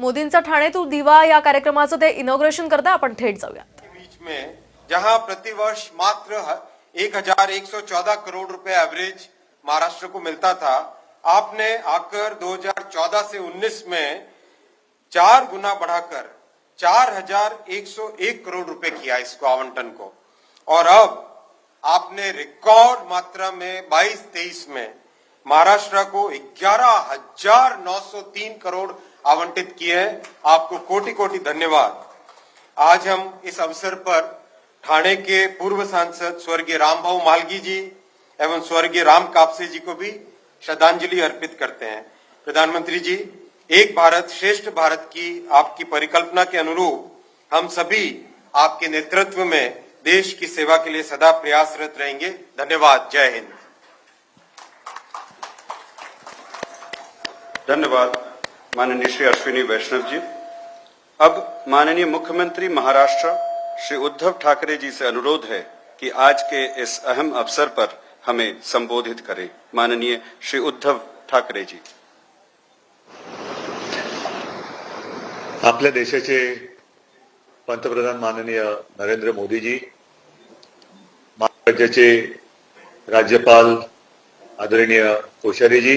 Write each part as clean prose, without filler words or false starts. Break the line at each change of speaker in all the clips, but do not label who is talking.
मोदींचा ठाणे तू दिवा या कार्यक्रमाचं ते इनॉग्रेशन करता आपण थेट जाऊया।
बीच में जहां प्रतिवर्ष मात्र 1114 करोड़ रुपए एवरेज महाराष्ट्र को मिलता था, आपने आकर 2014 से 19 में 4 गुना बढ़ाकर 4101 करोड़ रुपए किया इसको आवंटन को। और अब आपने रिकॉर्ड मात्रा में 22-23 में महाराष्ट्र को 11,903 करोड़ आवंटित किए हैं। आपको कोटि कोटि धन्यवाद। आज हम इस अवसर पर ठाणे के पूर्व सांसद स्वर्गीय रामभाऊ मालगी जी एवं स्वर्गीय राम कापसे जी को भी श्रद्धांजलि अर्पित करते हैं। प्रधानमंत्री जी, एक भारत श्रेष्ठ भारत की आपकी परिकल्पना के अनुरूप हम सभी आपके नेतृत्व में देश की सेवा के लिए सदा प्रयासरत रहेंगे। धन्यवाद। जय हिंद।
धन्यवाद माननीय श्री अश्विनी वैष्णव जी। अब माननीय मुख्यमंत्री महाराष्ट्र श्री उद्धव ठाकरे जी से अनुरोध है कि आज के इस अहम अवसर पर हमें संबोधित करें। माननीय श्री उद्धव ठाकरे जी।
आपल्या देशाचे पंतप्रधान माननीय नरेंद्र मोदी जी, महाराष्ट्राचे राज्यपाल आदरणीय कोश्यारी जी,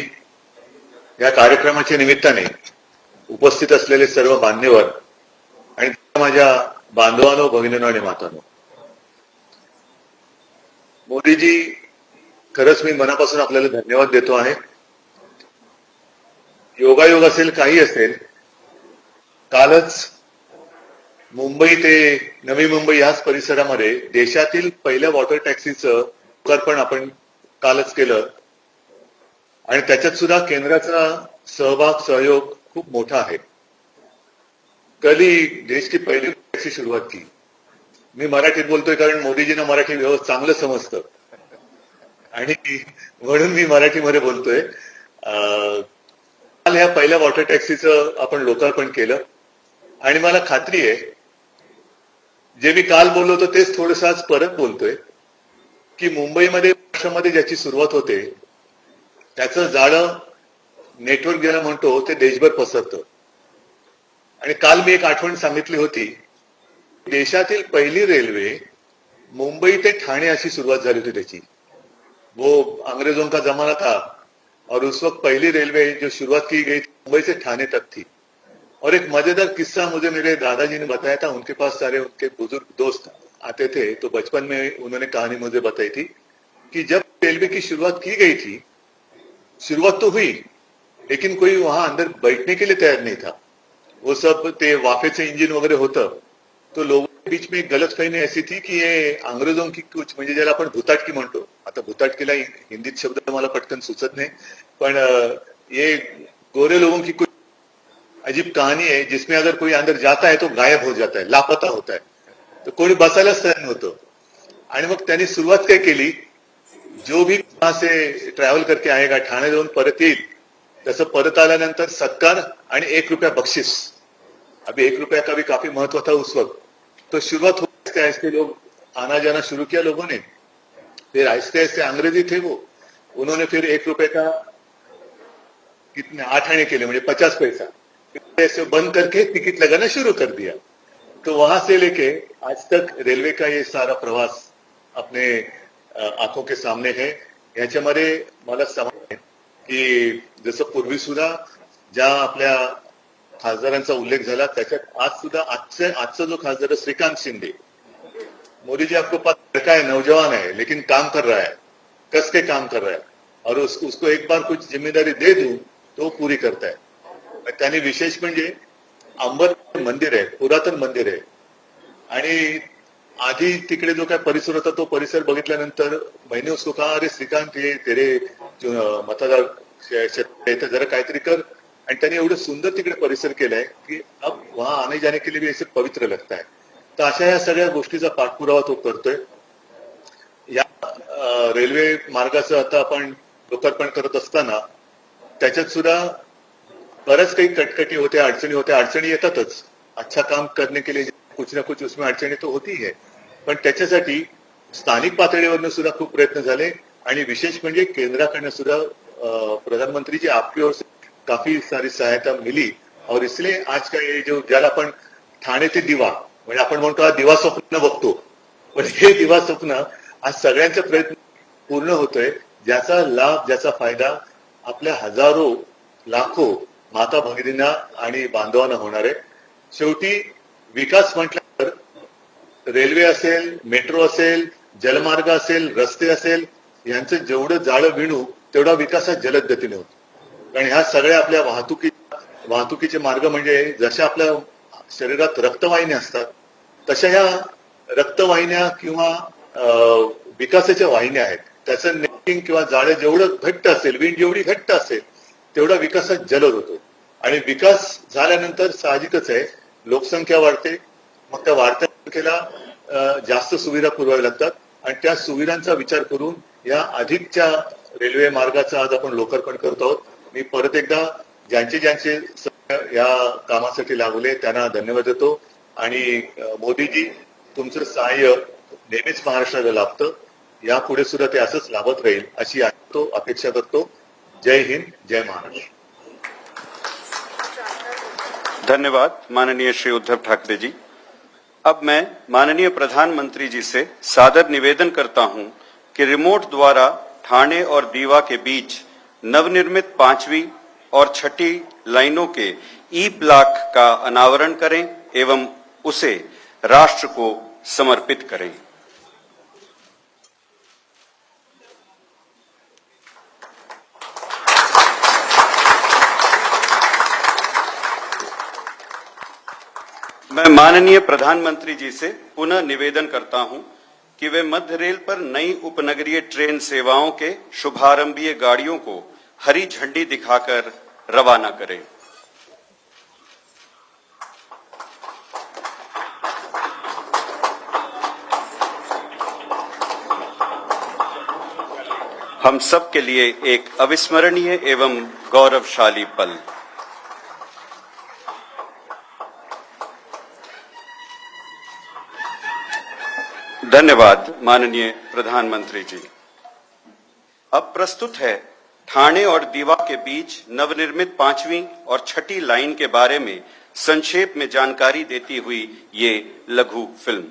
या कार्यक्रमाच्या निमित्ताने उपस्थित असलेले सर्व मान्यवर आणि माझ्या बांधवांनो, भगिनींनो आणि मातांनो, मोदीजी, खरंच मी मनापासून आपल्याला धन्यवाद देतो आहे। योगायोग असेल, काही असेल, कालच मुंबई ते नवी मुंबई याच परिसरामध्ये देशातील पहिल्या वॉटर टॅक्सीचं लोकार्पण आपण कालच केलं आणि त्याच्यात सुद्धा केंद्राचा सहयोग खूप मोठा आहे। कली देश की पहिली टॅक्सी सुरुवात की। मी मराठीत बोलतोय कारण मोदीजींना मराठी व्यवस्थित चांगलं समजतं आणि म्हणून मी मराठीमध्ये बोलतोय। काल ह्या पहिल्या वॉटर टॅक्सीचं आपण लोकार्पण केलं आणि मला खात्री आहे, जे मी काल बोललो होतो तेच थोडंसं आज परत बोलतोय, की मुंबईमध्ये महाराष्ट्रामध्ये ज्याची सुरुवात होते त्याचं जाळं नेटवर्क ज्याला म्हणतो ते देशभर पसरतं। आणि काल मी एक आठवण सांगितली होती, देशातील पहिली रेल्वे मुंबई ते ठाणे अशी सुरुवात झाली होती त्याची। वो अंग्रेजों का जमाना था और उस वक्त पहली रेलवे जो शुरुआत की गई मुंबई से ठाणे तक थी। और एक मजेदार किस्सा मुझे मेरे दादाजी ने बताया था। उनके पास सारे उनके बुजुर्ग दोस्त आते थे, तो बचपन में उन्होंने कहानी मुझे बताई थी कि जब रेलवे की शुरुआत की गई थी, शुरुआत तो हुई लेकिन कोई वहां अंदर बैठने के लिए तैयार नहीं था। वो सब ते वाफेचे इंजिन वगैरे होतं, तो लोगों के बीच में गलतफहमी ऐसी थी कि ये अंग्रेजों की कुछ, म्हणजे ज्याला आपण भुताटकी म्हणतो, आता भुताटकीला हिंदीत शब्द मला पटकन सुचत नाही, पण ये गोरे लोगों की कुछ अजीब कहानी है जिसमें अगर कोई अंदर जाता है तो गायब हो जाता है, लापता होता है, तो कोणी बसायलाच तयार नव्हतं। आणि मग त्यांनी सुरुवात काय केली, जो भी वहां से ट्रॅव्हल करके आएगा, ठाणे जाऊन परत येईल, तसं परत आल्यानंतर सत्कार आणि 1 रुपया बख्शिस। अभी 1 रुपया का भी काफी महत्व था उस वक्त। तो शुरुआत होते ऐसे लोग आना जाना शुरू किया लोगों ने। फिर ऐसे ऐसे अंग्रेजी थे वो, उन्होंने फिर 1 रुपये का कितने 8 आने के लिए, म्हणजे 50 पैसा ऐसे बंद करके टिकट लगाना शुरू कर दिया। तो वहां से लेके आज तक रेलवे का ये सारा प्रवास अपने आंखों के सामने है। याच्यामध्ये मला समजलं की जसं पूर्वी सुद्धा ज्या आपल्या खासदारांचा उल्लेख झाला, त्याच्यात आज सुद्धा आजचा जो खासदार श्रीकांत शिंदे, मोदी जी आपको पता है नौजवान है लेकिन काम कर रहा है, कस के काम कर रहा है, और उसको एक बार कुछ जिम्मेदारी दे दूं तो पूरी करता है। त्यांनी विशेष म्हणजे अंबर मंदिर आहे, पुरातन मंदिर आहे, आणि आधी तिकडे जो काय परिसर होता तो परिसर बघितल्यानंतर मैंने उसको कहा, अरे श्रीकांत, ये तेरे जो मतदार क्षेत्र जरा काहीतरी कर। आणि त्यांनी एवढं सुंदर तिकडे परिसर केलाय की अब वहां आने जाने के लिए भी ऐसे पवित्र लगता है। तर अशा या सगळ्या गोष्टीचा पाठपुरावा तो करतोय। या रेल्वे मार्गाचं आता आपण लोकार्पण करत असताना त्याच्यात सुद्धा बऱ्याच काही कटकटी होत्या, अडचणी होत्या। अडचणी येतातच, अच्छा काम करने के लिए कुछ ना कुछ उसमें अडचणी तो होती है, पण त्याच्यासाठी स्थानिक पातळीवरनं सुद्धा खूप प्रयत्न झाले आणि विशेष म्हणजे केंद्राकडनं सुद्धा प्रधानमंत्री जी आपकी ओर से काफी सारी सहायता मिली और इसलिए आज का ये जो ज्याला आपण ठाणे ते दिवा म्हणजे आपण म्हणतो आज दिवा स्वप्न बघतो, पण हे दिवा स्वप्न आज सगळ्यांचा प्रयत्न पूर्ण होतोय, ज्याचा लाभ ज्याचा फायदा आपल्या हजारो लाखो माता भगिनींना आणि बांधवांना होणार आहे. शेवटी विकास म्हटल्यावर रेल्वे असेल, मेट्रो असेल, जलमार्ग असेल, रस्ते असेल, यांचं जेवढं जाळं विणू तेवढा विकास हा जलद गतीने होतो. कारण ह्या सगळ्या आपल्या वाहतुकीचे मार्ग म्हणजे जशा आपल्या शरीरात रक्तवाहिन्या असतात तशा ह्या रक्तवाहिन्या किंवा विकासाच्या वाहिन्या आहेत. त्याचं नेटिंग किंवा जाळं जेवढं घट्ट असेल, विण जेवढी घट्ट असेल तेवढा विकास जलद होतो. आणि विकास झाल्यानंतर साहजिकच आहे लोकसंख्या वाढते, मग त्या वाढत्या संख्येला जास्त सुविधा पुरवाव्या लागतात आणि त्या सुविधांचा विचार करून या अधिकच्या रेल्वे मार्गाचं आज आपण लोकार्पण करत आहोत. मी परत एकदा ज्यांचे या कामासाठी लागले त्यांना धन्यवाद देतो आणि मोदीजी तुमचं सहाय्य नेहमीच महाराष्ट्राला लाभतं, यापुढे सुद्धा ते असंच लाभत राहील अशी अपेक्षा करतो. जय हिंद, जय महाराष्ट्र.
धन्यवाद माननीय श्री उद्धव ठाकरे जी. अब मैं माननीय प्रधानमंत्री जी से सादर निवेदन करता हूं कि रिमोट द्वारा ठाणे और दीवा के बीच नवनिर्मित 5वीं और 6ठी लाइनों के ई ब्लॉक का अनावरण करें एवं उसे राष्ट्र को समर्पित करें. मैं माननीय प्रधानमंत्री जी से पुनः निवेदन करता हूं कि वे मध्य रेल पर नई उपनगरीय ट्रेन सेवाओं के शुभारंभीय गाड़ियों को हरी झंडी दिखाकर रवाना करें. हम सब के लिए एक अविस्मरणीय एवं गौरवशाली पल. धन्यवाद माननीय प्रधानमंत्री जी. अब प्रस्तुत है ठाणे और दीवा के बीच नवनिर्मित 5वीं और 6ठी लाइन के बारे में संक्षेप में जानकारी देती हुई ये लघु फिल्म.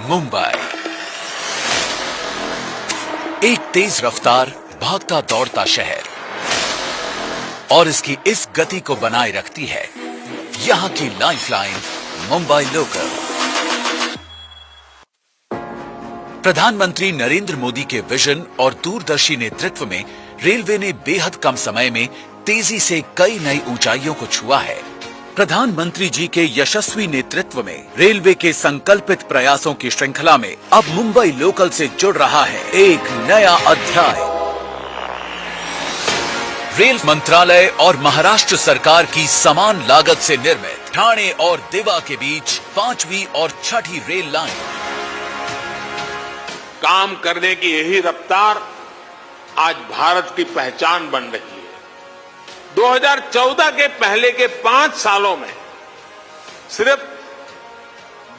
मुंबई एक तेज रफ्तार भागता दौड़ता शहर, और इसकी इस गति को बनाए रखती है यहां की लाइफलाइन मुंबई लोकल. प्रधानमंत्री नरेंद्र मोदी के विजन और दूरदर्शी नेतृत्व में रेलवे ने बेहद कम समय में तेजी से कई नई ऊंचाइयों को छुआ है. प्रधानमंत्री जी के यशस्वी नेतृत्व में रेलवे के संकल्पित प्रयासों की श्रृंखला में अब मुंबई लोकल से जुड़ रहा है एक नया अध्याय. रेल मंत्रालय और महाराष्ट्र सरकार की समान लागत से निर्मित ठाणे और दिवा के बीच 5वीं और 6ठी रेल लाइन.
काम करने की यही रफ्तार आज भारत की पहचान बन रही है. 2014 के पहले के 5 सालों में सिर्फ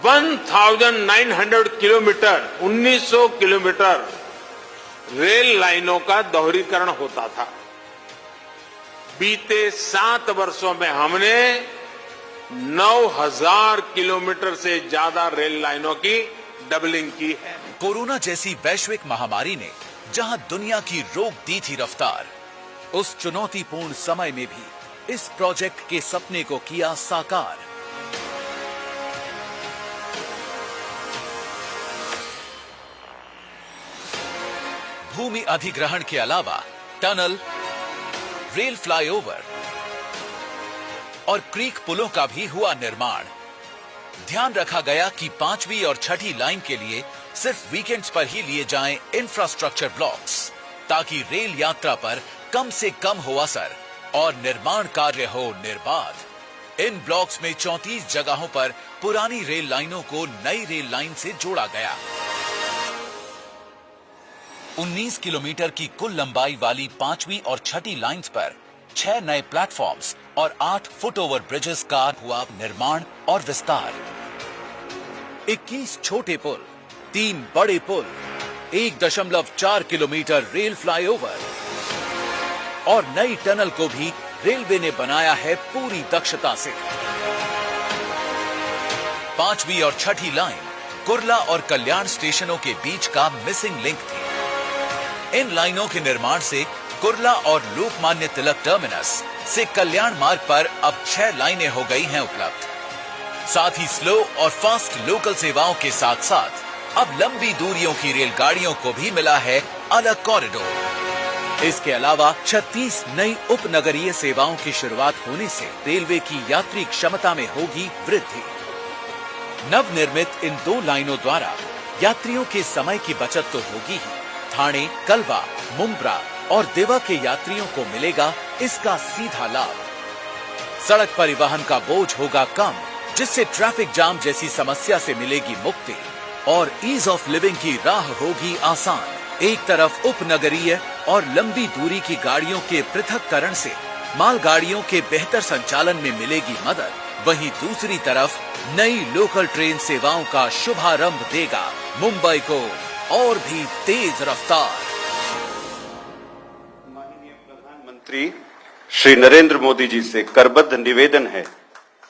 1900 किलोमीटर 1900 किलोमीटर रेल लाइनों का दोहरीकरण होता था. बीते 7 वर्षों में हमने 9000 किलोमीटर से ज्यादा रेल लाइनों की डबलिंग की है.
कोरोना जैसी वैश्विक महामारी ने जहां दुनिया की रोक दी थी रफ्तार, उस चुनौतीपूर्ण समय में भी इस प्रोजेक्ट के सपने को किया साकार. भूमि अधिग्रहण के अलावा टनल, रेल फ्लाईओवर और क्रीक पुलों का भी हुआ निर्माण. ध्यान रखा गया कि 5वीं और 6ठी लाइन के लिए सिर्फ वीकेंड्स पर ही लिए जाएं इंफ्रास्ट्रक्चर ब्लॉक्स, ताकि रेल यात्रा पर कम से कम हो असर और निर्माण कार्य हो निर्बाध. इन ब्लॉक्स में 34 जगहों पर पुरानी रेल लाइनों को नई रेल लाइन से जोड़ा गया. 19 किलोमीटर की कुल लंबाई वाली 5वीं और 6ठी लाइंस पर 6 नए प्लेटफॉर्म्स और 8 फुटओवर ब्रिजेस का हुआ निर्माण और विस्तार. 21 छोटे पुल, 3 बड़े पुल, 1.4 किलोमीटर रेल फ्लाईओवर और नई टनल को भी रेलवे ने बनाया है पूरी दक्षता से। 5वीं और 6ठी लाइन कुर्ला और कल्याण स्टेशनों के बीच का मिसिंग लिंक थी। इन लाइनों के निर्माण से कुर्ला और लोकमान्य तिलक टर्मिनस से कल्याण मार्ग पर अब 6 लाइनें हो गई हैं उपलब्ध। साथ ही स्लो और फास्ट लोकल सेवाओं के साथ साथ अब लंबी दूरियों की रेलगाड़ियों को भी मिला है अलग कॉरिडोर। इसके अलावा 36 नई उपनगरीय सेवाओं की शुरुआत होने से रेलवे की यात्री क्षमता में होगी वृद्धि। नवनिर्मित इन 2 लाइनों द्वारा यात्रियों के समय की बचत तो होगी ही, ठाणे, कलवा, मुंब्रा और देवा के यात्रियों को मिलेगा इसका सीधा लाभ। सड़क परिवहन का बोझ होगा कम, जिससे ट्रैफिक जाम जैसी समस्या से मिलेगी मुक्ति और ईज ऑफ लिविंग की राह होगी आसान। एक तरफ उपनगरीय और लंबी दूरी की गाड़ियों के पृथक्करण से मालगाड़ियों के बेहतर संचालन में मिलेगी मदद, वहीं दूसरी तरफ नई लोकल ट्रेन सेवाओं का शुभारंभ देगा मुंबई को और भी तेज रफ्तार।
माननीय प्रधानमंत्री श्री नरेंद्र मोदी जी से करबद्ध निवेदन है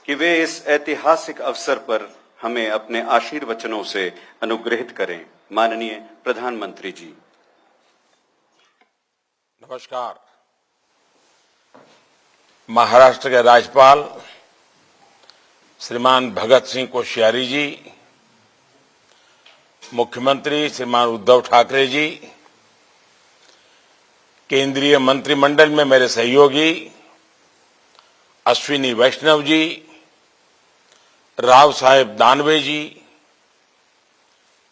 कि वे इस ऐतिहासिक अवसर पर हमें अपने आशीर्वचनों से अनुग्रहित करें। माननीय प्रधानमंत्री जी।
नमस्कार। महाराष्ट्र के राज्यपाल श्रीमान भगत सिंह कोश्यारी जी, मुख्यमंत्री श्रीमान उद्धव ठाकरे जी, केंद्रीय मंत्रिमंडल में मेरे सहयोगी अश्विनी वैष्णव जी, राव साहेब दानवे जी,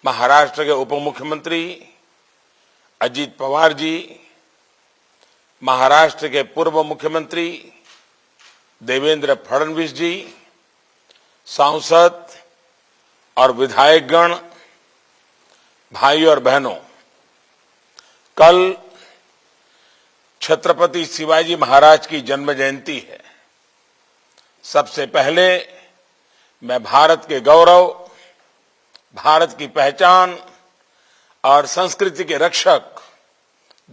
महाराष्ट्र के उप मुख्यमंत्री अजीत पवार जी, महाराष्ट्र के पूर्व मुख्यमंत्री देवेंद्र फडणवीस जी, सांसद और विधायकगण, भाई और बहनों, कल छत्रपति शिवाजी महाराज की जन्म जयंती है। सबसे पहले मैं भारत के गौरव, भारत की पहचान और संस्कृति के रक्षक,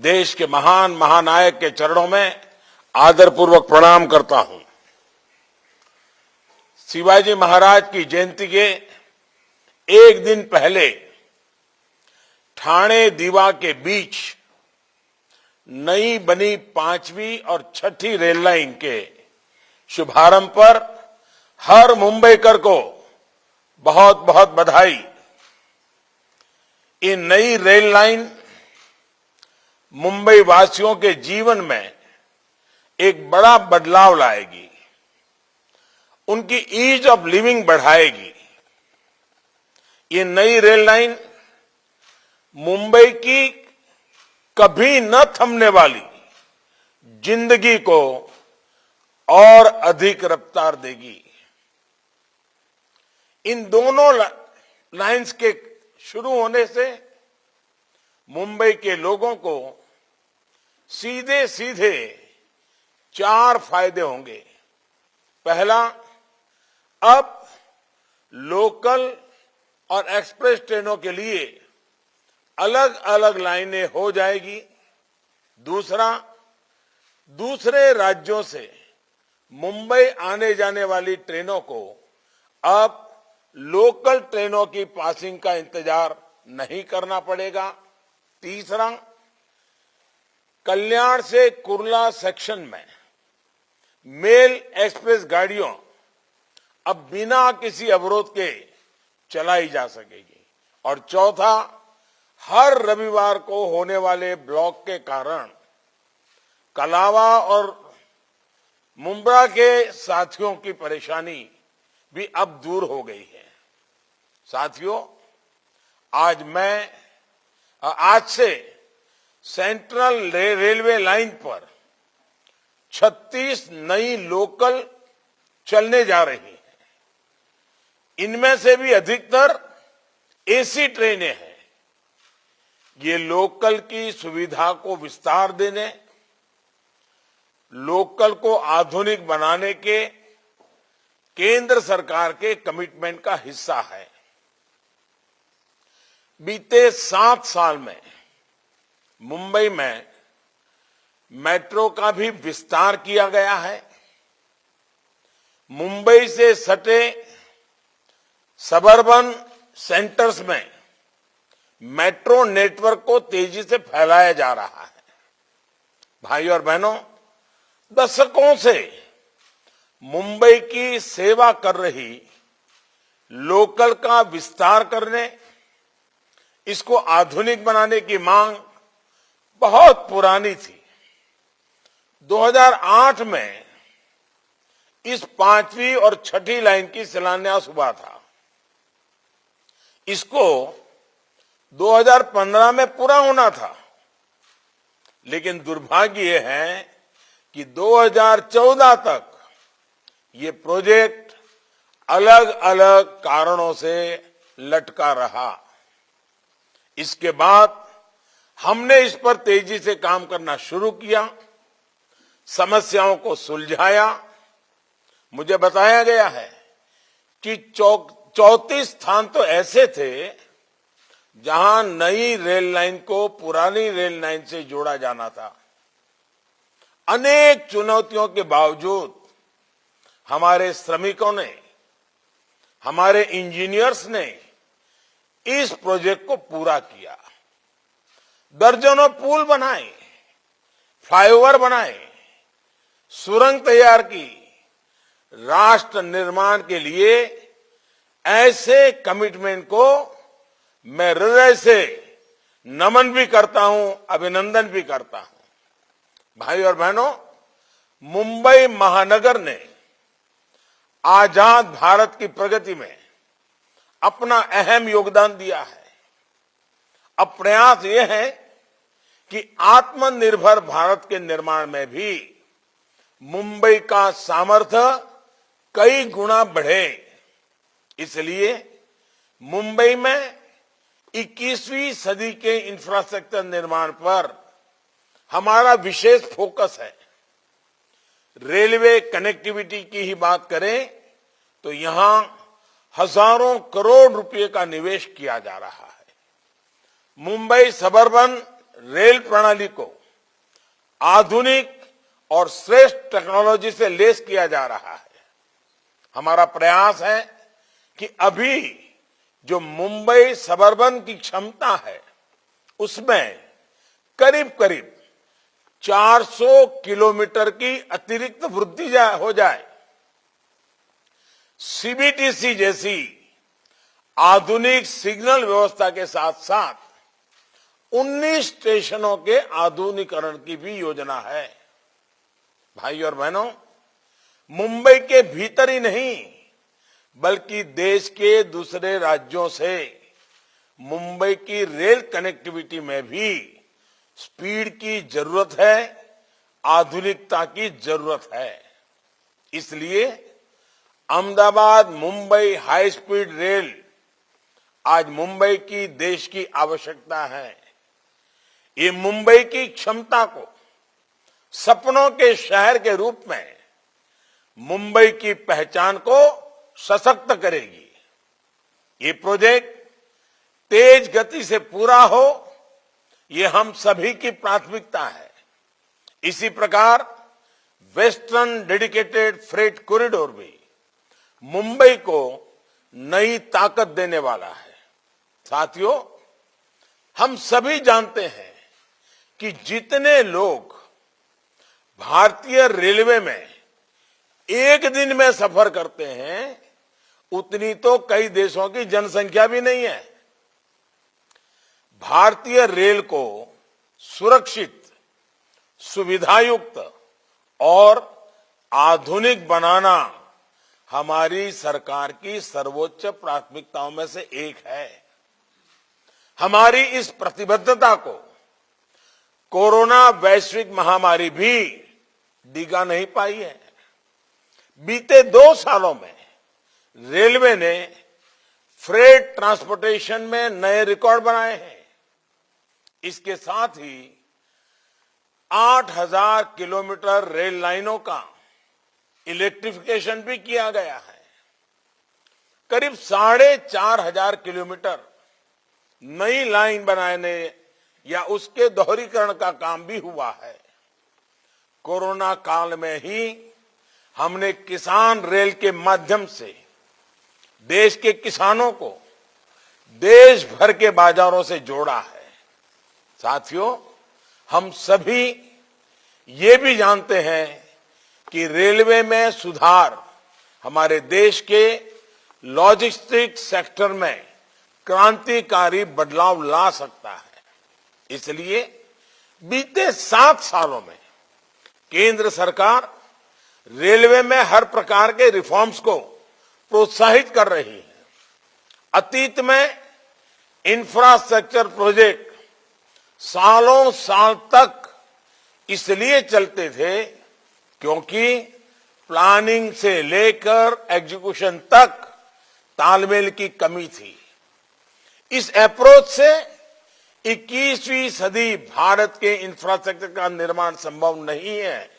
देश के महान महानायक के चरणों में आदरपूर्वक प्रणाम करता हूं। शिवाजी महाराज की जयंती के एक दिन पहले ठाणे दीवा के बीच नई बनी 5वीं और 6ठी रेल लाइन के शुभारंभ पर हर मुंबईकर को बहुत बहुत बधाई। ये नई रेल लाइन मुंबई वासियों के जीवन में एक बड़ा बदलाव लाएगी, उनकी ईज ऑफ लिविंग बढ़ाएगी। ये नई रेल लाइन मुंबई की कभी न थमने वाली जिंदगी को और अधिक रफ्तार देगी। इन दोनों लाइंस के शुरू होने से मुंबई के लोगों को सीधे सीधे 4 फायदे होंगे। पहला, अब लोकल और एक्सप्रेस ट्रेनों के लिए अलग अलग लाइनें हो जाएगी। दूसरा, दूसरे राज्यों से मुंबई आने जाने वाली ट्रेनों को अब लोकल ट्रेनों की पासिंग का इंतजार नहीं करना पड़ेगा। तीसरा, कल्याण से कुर्ला सेक्शन में मेल एक्सप्रेस गाड़ियों अब बिना किसी अवरोध के चलाई जा सकेगी। और चौथा, हर रविवार को होने वाले ब्लॉक के कारण कलावा और मुंब्रा के साथियों की परेशानी भी अब दूर हो गई है। साथियों, आज से सेंट्रल रेलवे लाइन पर 36 नई लोकल चलने जा रही हैं। इनमें से भी अधिकतर एसी ट्रेनें हैं। ये लोकल की सुविधा को विस्तार देने, लोकल को आधुनिक बनाने के केंद्र सरकार के कमिटमेंट का हिस्सा है। बीते 7 साल में मुंबई में मेट्रो का भी विस्तार किया गया है। मुंबई से सटे सबर्बन सेंटर्स में मेट्रो नेटवर्क को तेजी से फैलाया जा रहा है। भाई और बहनों, दशकों से मुंबई की सेवा कर रही लोकल का विस्तार करने, इसको आधुनिक बनाने की मांग बहुत पुरानी थी। 2008 में इस 5वीं और 6ठी लाइन की शिलान्यास हुआ था। इसको 2015 में पूरा होना था, लेकिन दुर्भाग्य यह है कि 2014 तक ये प्रोजेक्ट अलग अलग कारणों से लटका रहा। इसके बाद हमने इस पर तेजी से काम करना शुरू किया, समस्याओं को सुलझाया। मुझे बताया गया है कि 34 स्थान तो ऐसे थे जहां नई रेल लाइन को पुरानी रेल लाइन से जोड़ा जाना था। अनेक चुनौतियों के बावजूद हमारे श्रमिकों ने, हमारे इंजीनियर्स ने इस प्रोजेक्ट को पूरा किया। दर्जनों पुल बनाए, फ्लाईओवर बनाए, सुरंग तैयार की। राष्ट्र निर्माण के लिए ऐसे कमिटमेंट को मैं हृदय से नमन भी करता हूं, अभिनंदन भी करता हूं। भाई और बहनों, मुंबई महानगर ने आजाद भारत की प्रगति में अपना अहम योगदान दिया है। अब प्रयास ये है कि आत्मनिर्भर भारत के निर्माण में भी मुंबई का सामर्थ्य कई गुना बढ़े। इसलिए मुंबई में 21वीं सदी के इंफ्रास्ट्रक्चर निर्माण पर हमारा विशेष फोकस है। रेलवे कनेक्टिविटी की ही बात करें तो यहां हजारों करोड़ रुपए का निवेश किया जा रहा है। मुंबई सबर्बन रेल प्रणाली को आधुनिक और श्रेष्ठ टेक्नोलॉजी से लेस किया जा रहा है। हमारा प्रयास है कि अभी जो मुंबई सबर्बन की क्षमता है, उसमें करीब करीब 400 किलोमीटर की अतिरिक्त वृद्धि हो जाए। सीबीटीसी जैसी आधुनिक सिग्नल व्यवस्था के साथ साथ 19 स्टेशनों के आधुनिकीकरण की भी योजना है। भाई और बहनों, मुंबई के भीतर ही नहीं बल्कि देश के दूसरे राज्यों से मुंबई की रेल कनेक्टिविटी में भी स्पीड की जरूरत है, आधुनिकता की जरूरत है। इसलिए Ahmedabad Mumbai high speed rail आज मुंबई की देश की आवश्यकता है। ये मुंबई की क्षमता को सपनों के शहर के रूप में मुंबई की पहचान को सशक्त करेगी। ये प्रोजेक्ट तेज गति से पूरा हो, ये हम सभी की प्राथमिकता है। इसी प्रकार वेस्टर्न डेडिकेटेड फ्रेट कॉरिडोर भी मुंबई को नई ताकत देने वाला है। साथियों, हम सभी जानते हैं कि जितने लोग भारतीय रेलवे में एक दिन में सफर करते हैं, उतनी तो कई देशों की जनसंख्या भी नहीं है। भारतीय रेल को सुरक्षित, सुविधायुक्त और आधुनिक बनाना हमारी सरकार की सर्वोच्च प्राथमिकताओं में से एक है। हमारी इस प्रतिबद्धता को कोरोना वैश्विक महामारी भी डिगा नहीं पाई है। बीते 2 सालों में रेलवे ने फ्रेट ट्रांसपोर्टेशन में नए रिकॉर्ड बनाए हैं। इसके साथ ही 8,000 किलोमीटर रेल लाइनों का इलेक्ट्रिफिकेशन भी किया गया है। करीब 4,500 किलोमीटर नई लाइन बनाने या उसके दोहरीकरण का काम भी हुआ है। कोरोना काल में ही हमने किसान रेल के माध्यम से देश के किसानों को देश भर के बाजारों से जोड़ा है। साथियों, हम सभी ये भी जानते हैं कि रेलवे में सुधार हमारे देश के लॉजिस्टिक सेक्टर में क्रांतिकारी बदलाव ला सकता है। इसलिए बीते 7 सालों में केंद्र सरकार रेलवे में हर प्रकार के रिफॉर्म्स को प्रोत्साहित कर रही है। अतीत में इंफ्रास्ट्रक्चर प्रोजेक्ट सालों साल तक इसलिए चलते थे क्योंकि प्लानिंग से लेकर एग्जीक्यूशन तक तालमेल की कमी थी। इस अप्रोच से 21वीं सदी भारत के इंफ्रास्ट्रक्चर का निर्माण संभव नहीं है।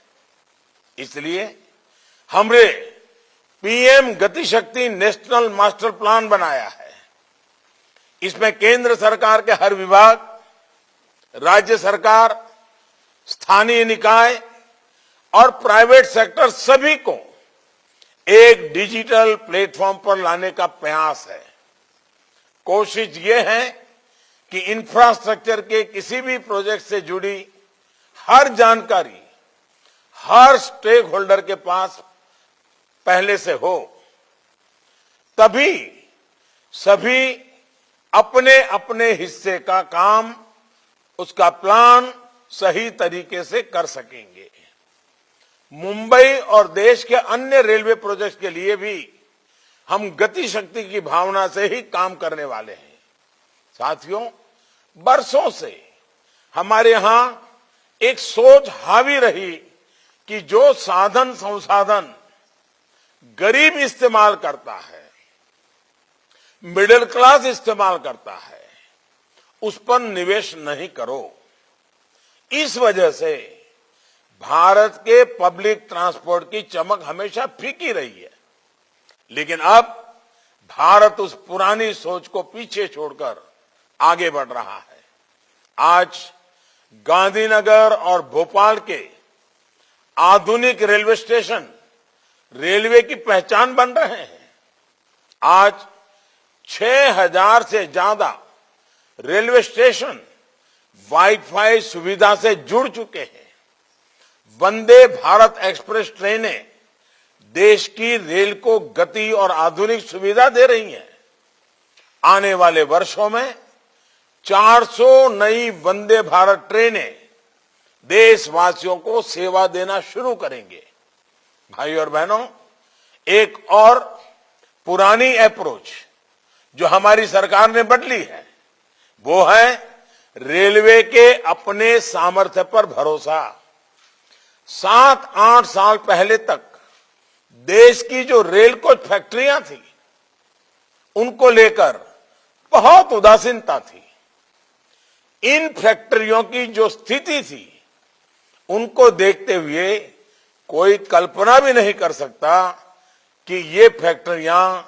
इसलिए हमने पीएम गति शक्ति नेशनल मास्टर प्लान बनाया है। इसमें केंद्र सरकार के हर विभाग, राज्य सरकार, स्थानीय निकाय और प्राइवेट सेक्टर सभी को एक डिजिटल प्लेटफॉर्म पर लाने का प्रयास है। कोशिश ये है कि इंफ्रास्ट्रक्चर के किसी भी प्रोजेक्ट से जुड़ी हर जानकारी हर स्टेक होल्डर के पास पहले से हो, तभी सभी अपने अपने हिस्से का काम, उसका प्लान सही तरीके से कर सकेंगे। मुंबई और देश के अन्य रेलवे प्रोजेक्ट्स के लिए भी हम गति शक्ति की भावना से ही काम करने वाले हैं। साथियों, बरसों से हमारे यहां एक सोच हावी रही कि जो साधन संसाधन गरीब इस्तेमाल करता है, मिडिल क्लास इस्तेमाल करता है, उस पर निवेश नहीं करो। इस वजह से भारत के पब्लिक ट्रांसपोर्ट की चमक हमेशा फीकी रही है। लेकिन अब भारत उस पुरानी सोच को पीछे छोड़कर आगे बढ़ रहा है। आज गांधीनगर और भोपाल के आधुनिक रेलवे स्टेशन रेलवे की पहचान बन रहे हैं। आज 6000 से ज्यादा रेलवे स्टेशन वाईफाई सुविधा से जुड़ चुके हैं। वंदे भारत एक्सप्रेस ट्रेनें देश की रेल को गति और आधुनिक सुविधा दे रही हैं। आने वाले वर्षों में 400 नई वंदे भारत ट्रेनें देशवासियों को सेवा देना शुरू करेंगे। भाई और बहनों, एक और पुरानी अप्रोच जो हमारी सरकार ने बदली है, वो है रेलवे के अपने सामर्थ्य पर भरोसा। 7-8 साल पहले तक देश की जो रेल कोच फैक्ट्रियां थी, उनको लेकर बहुत उदासीनता थी। इन फैक्ट्रियों की जो स्थिति थी, उनको देखते हुए कोई कल्पना भी नहीं कर सकता कि ये फैक्ट्रियां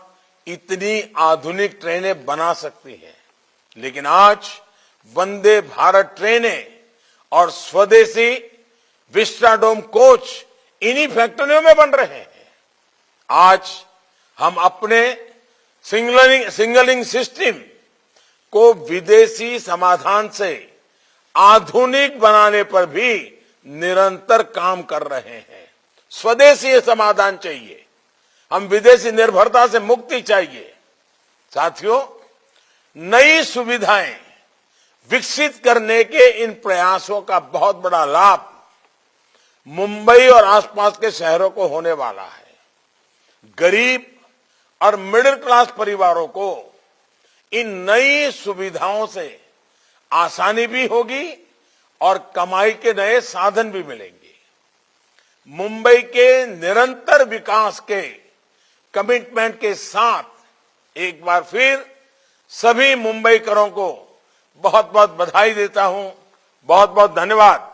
इतनी आधुनिक ट्रेनें बना सकती हैं। लेकिन आज वंदे भारत ट्रेनें और स्वदेशी विस्टाडोम कोच इन्हीं फैक्ट्रियों में बन रहे हैं। आज हम अपने सिंगलिंग सिस्टम को विदेशी समाधान से आधुनिक बनाने पर भी निरंतर काम कर रहे हैं। स्वदेशी समाधान चाहिए, हम विदेशी निर्भरता से मुक्ति चाहिए। साथियों, नई सुविधाएं विकसित करने के इन प्रयासों का बहुत बड़ा लाभ मुंबई और आसपास के शहरों को होने वाला है। गरीब और मिडिल क्लास परिवारों को इन नई सुविधाओं से आसानी भी होगी और कमाई के नए साधन भी मिलेंगे। मुंबई के निरंतर विकास के कमिटमेंट के साथ एक बार फिर सभी मुंबईकरों को बहुत बहुत बधाई देता हूं। बहुत बहुत धन्यवाद।